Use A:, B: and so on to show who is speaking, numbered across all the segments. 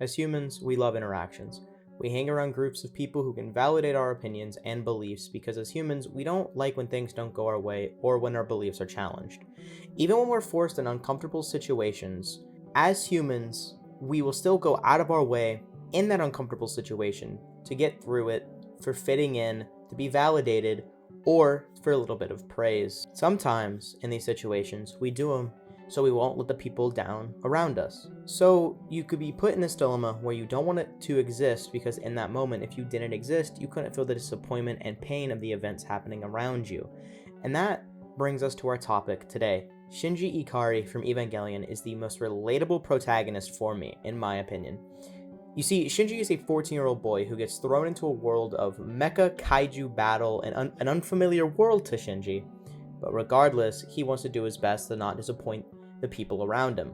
A: As humans, we love interactions. We hang around groups of people who can validate our opinions and beliefs because as humans, we don't like when things don't go our way or when our beliefs are challenged. Even when we're forced in uncomfortable situations, as humans, we will still go out of our way in that uncomfortable situation to get through it, for fitting in, to be validated, or for a little bit of praise. Sometimes, in these situations, we do them so we won't let the people down around us. So you could be put in this dilemma where you don't want it to exist because in that moment, if you didn't exist, you couldn't feel the disappointment and pain of the events happening around you. And that brings us to our topic today. Shinji Ikari from Evangelion is the most relatable protagonist for me, in my opinion. You see, Shinji is a 14-year-old boy who gets thrown into a world of mecha kaiju battle and an unfamiliar world to Shinji. But regardless, he wants to do his best to not disappoint the people around him.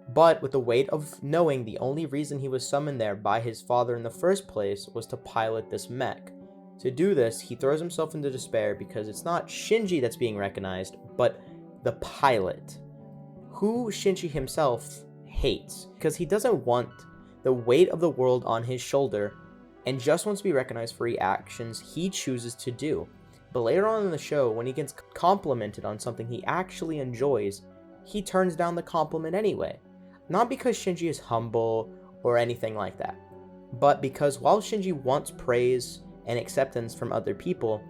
A: But with the weight of knowing the only reason he was summoned there by his father in the first place was to pilot this mech. To do this, he throws himself into despair because it's not Shinji that's being recognized, but the pilot, who Shinji himself hates because he doesn't want the weight of the world on his shoulder and just wants to be recognized for the actions he chooses to do. But later on in the show, when he gets complimented on something he actually enjoys, he turns down the compliment anyway. Not because Shinji is humble or anything like that, but because while Shinji wants praise and acceptance from other people,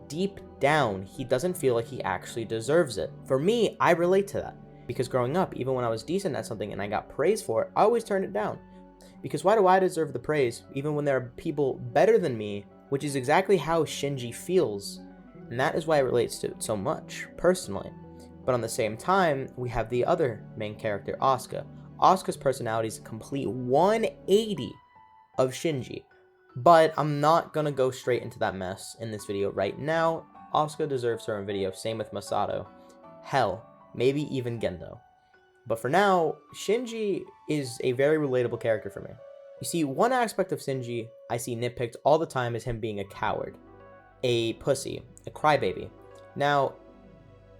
A: deep down, he doesn't feel like he actually deserves it. For me, I relate to that. Because growing up, even when I was decent at something and I got praise for it, I always turned it down. Because why do I deserve the praise, even when there are people better than me, which is exactly how Shinji feels. And that is why it relates to it so much, personally. But on the same time, we have the other main character, Asuka. Asuka's personality is a complete 180 of Shinji. But I'm not gonna go straight into that mess in this video right now. Asuka deserves her own video, same with Masato. Hell, maybe even Gendo. But for now, Shinji is a very relatable character for me. You see, one aspect of Shinji I see nitpicked all the time is him being a coward, a pussy, a crybaby. Now,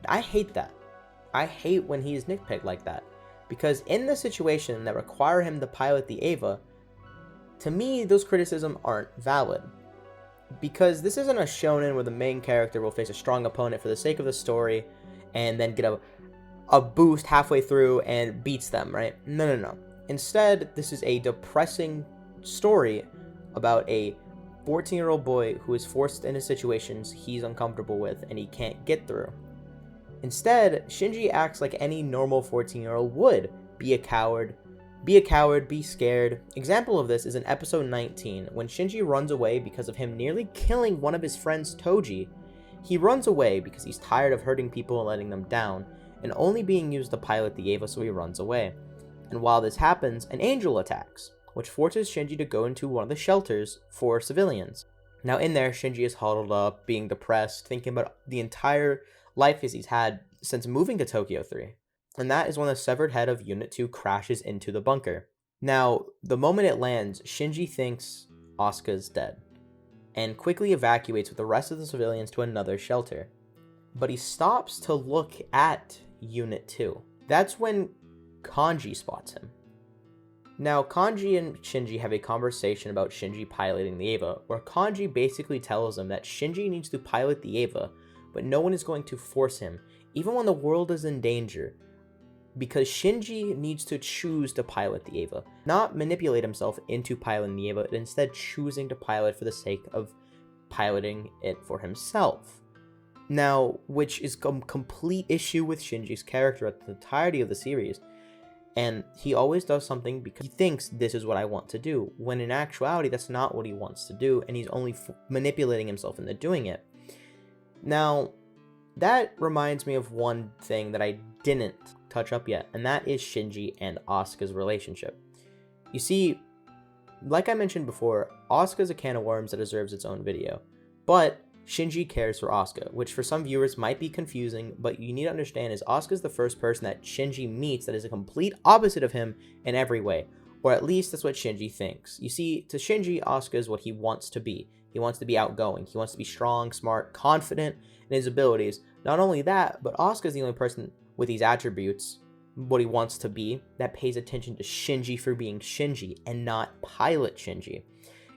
A: I hate that. I hate when he's nitpicked like that, because in the situation that require him to pilot the Eva, to me, those criticisms aren't valid. Because this isn't a shonen where the main character will face a strong opponent for the sake of the story and then get a boost halfway through and beats them, right? No. Instead, this is a depressing story about a 14-year-old boy who is forced into situations he's uncomfortable with and he can't get through. Instead, Shinji acts like any normal 14-year-old would. Be a coward, be scared. Example of this is in episode 19, when Shinji runs away because of him nearly killing one of his friends, Toji. He runs away because he's tired of hurting people and letting them down, and only being used to pilot the Eva, so he runs away. And while this happens, an angel attacks, which forces Shinji to go into one of the shelters for civilians. Now in there, Shinji is huddled up, being depressed, thinking about the entire life he's had since moving to Tokyo 3. And that is when the severed head of Unit 2 crashes into the bunker. Now, the moment it lands, Shinji thinks Asuka's dead, and quickly evacuates with the rest of the civilians to another shelter. But he stops to look at Unit 2. That's when Kanji spots him. Now, Kanji and Shinji have a conversation about Shinji piloting the Eva, where Kanji basically tells him that Shinji needs to pilot the Eva, but no one is going to force him, even when the world is in danger, because Shinji needs to choose to pilot the Eva, not manipulate himself into piloting the Eva, but instead choosing to pilot for the sake of piloting it for himself. Now, which is a complete issue with Shinji's character at the entirety of the series. And he always does something because he thinks this is what I want to do, when in actuality that's not what he wants to do, and he's only manipulating himself into doing it. Now, that reminds me of one thing that I didn't touch up yet, and that is Shinji and Asuka's relationship. You see, like I mentioned before, Asuka's a can of worms that deserves its own video, but Shinji cares for Asuka, which for some viewers might be confusing, but you need to understand is Asuka's the first person that Shinji meets that is a complete opposite of him in every way, or at least that's what Shinji thinks. You see, to Shinji, Asuka is what he wants to be. He wants to be outgoing, he wants to be strong, smart, confident in his abilities. Not only that, but Asuka is the only person with these attributes what he wants to be, that pays attention to Shinji for being Shinji and not Pilot Shinji.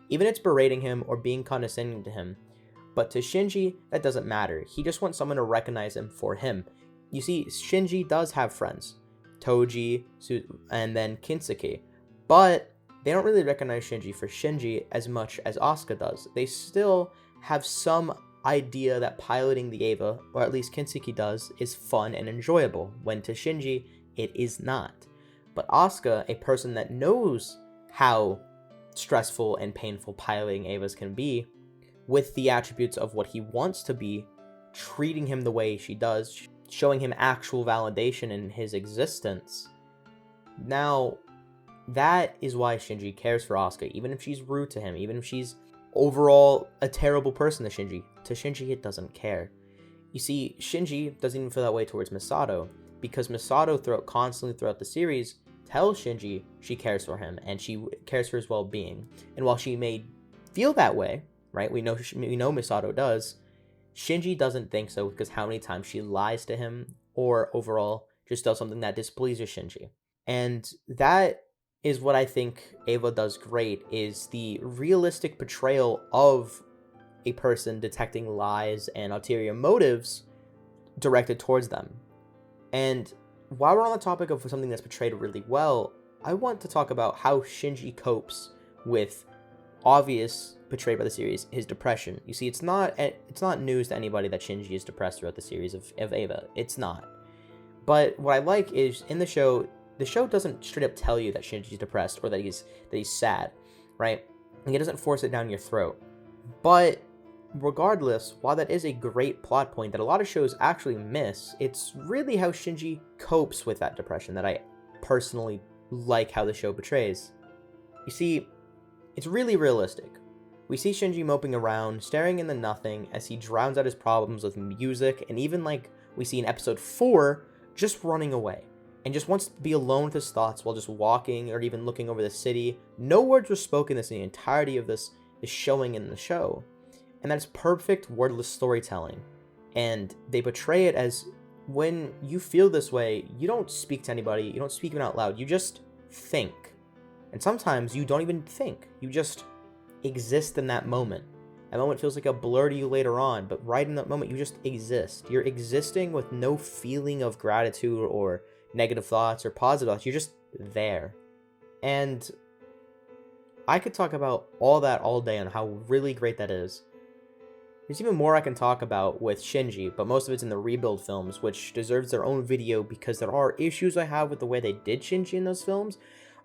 A: Even it's berating him or being condescending to him. But to Shinji, that doesn't matter. He just wants someone to recognize him for him. You see, Shinji does have friends. Toji, and then Kinsuke. But they don't really recognize Shinji for Shinji as much as Asuka does. They still have some idea that piloting the Eva, or at least Kinsuke does, is fun and enjoyable, when to Shinji, it is not. But Asuka, a person that knows how stressful and painful piloting Evas can be, with the attributes of what he wants to be, treating him the way she does, showing him actual validation in his existence. Now, that is why Shinji cares for Asuka, even if she's rude to him, even if she's overall a terrible person to Shinji. To Shinji, it doesn't care. You see, Shinji doesn't even feel that way towards Misato, because Misato constantly throughout the series tells Shinji she cares for him and she cares for his well-being. And while she may feel that way, right, we know Misato does, Shinji doesn't think so, because how many times she lies to him or overall just does something that displeases Shinji. And that is what I think Eva does great, is the realistic portrayal of a person detecting lies and ulterior motives directed towards them. And while we're on the topic of something that's portrayed really well, I want to talk about how Shinji copes with obvious portrayed by the series, his depression. You see, it's not news to anybody that Shinji is depressed throughout the series of Eva. It's not. But what I like is in the show doesn't straight up tell you that Shinji's depressed or that he's sad, right? And it doesn't force it down your throat. But regardless, while that is a great plot point that a lot of shows actually miss, it's really how Shinji copes with that depression that I personally like how the show portrays. You see, it's really realistic. We see Shinji moping around, staring into nothing as he drowns out his problems with music, and even like we see in episode 4, just running away. And just wants to be alone with his thoughts while just walking or even looking over the city. No words were spoken in the entirety of this showing in the show. And that's perfect wordless storytelling. And they portray it as, when you feel this way, you don't speak to anybody, you don't speak it out loud, you just think. And sometimes you don't even think, you just exist in that moment. That moment feels like a blur to you later on, but right in that moment you just exist. You're existing with no feeling of gratitude or negative thoughts or positive thoughts, you're just there. And I could talk about all that all day on how really great that is. There's even more I can talk about with Shinji, but most of it's in the Rebuild films, which deserves their own video because there are issues I have with the way they did Shinji in those films,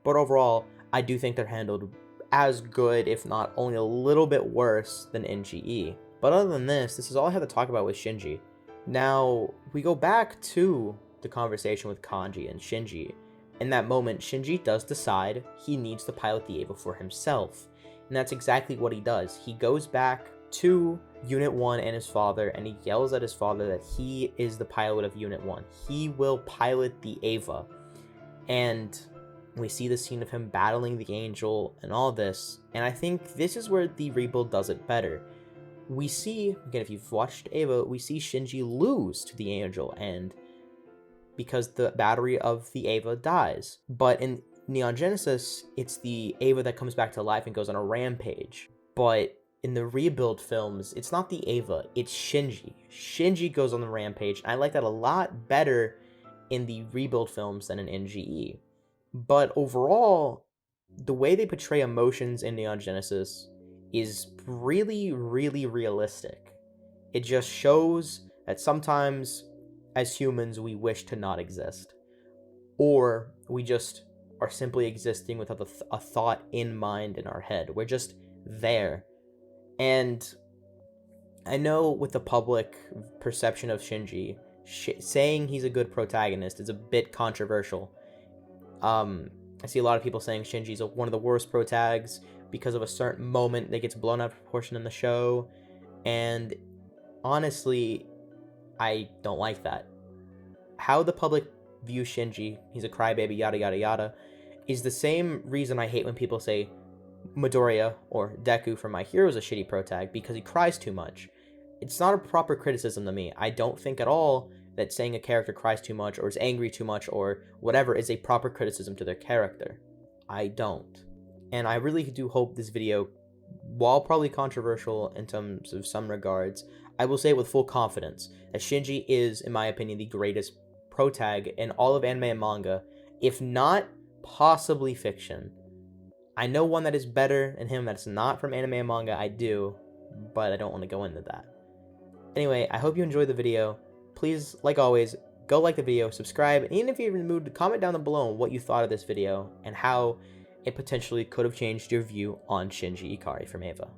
A: but overall, I do think they're handled as good, if not only a little bit worse, than NGE. But other than this is all I have to talk about with Shinji. Now, we go back to the conversation with Kanji and Shinji. In that moment, Shinji does decide he needs to pilot the Eva for himself. And that's exactly what he does. He goes back to Unit 1 and his father, and he yells at his father that he is the pilot of Unit 1. He will pilot the Eva. And we see the scene of him battling the angel and all this. And I think this is where the Rebuild does it better. We see, again, if you've watched Eva, we see Shinji lose to the angel, and because the battery of the Eva dies. But in Neon Genesis, it's the Eva that comes back to life and goes on a rampage. But in the Rebuild films, it's not the Eva, it's Shinji. Shinji goes on the rampage, and I like that a lot better in the Rebuild films than in NGE. But overall, the way they portray emotions in Neon Genesis is really, really realistic. It just shows that sometimes, as humans, we wish to not exist. Or we just are simply existing with a thought in mind in our head. We're just there. And I know with the public perception of Shinji, saying he's a good protagonist is a bit controversial. I see a lot of people saying Shinji's one of the worst protags because of a certain moment that gets blown out of proportion in the show. And honestly, I don't like that. How the public views Shinji, he's a crybaby, yada yada yada, is the same reason I hate when people say Midoriya or Deku from My Hero is a shitty protag because he cries too much. It's not a proper criticism to me. I don't think at all that saying a character cries too much or is angry too much or whatever is a proper criticism to their character. I don't. And I really do hope this video, while probably controversial in terms of some regards, I will say with full confidence that Shinji is, in my opinion, the greatest protag in all of anime and manga, if not possibly fiction. I know one that is better than him that's not from anime and manga, I do, but I don't want to go into that. Anyway, I hope you enjoyed the video. Please, like always, go like the video, subscribe, and even if you're in the mood, comment down below what you thought of this video and how it potentially could have changed your view on Shinji Ikari from Eva.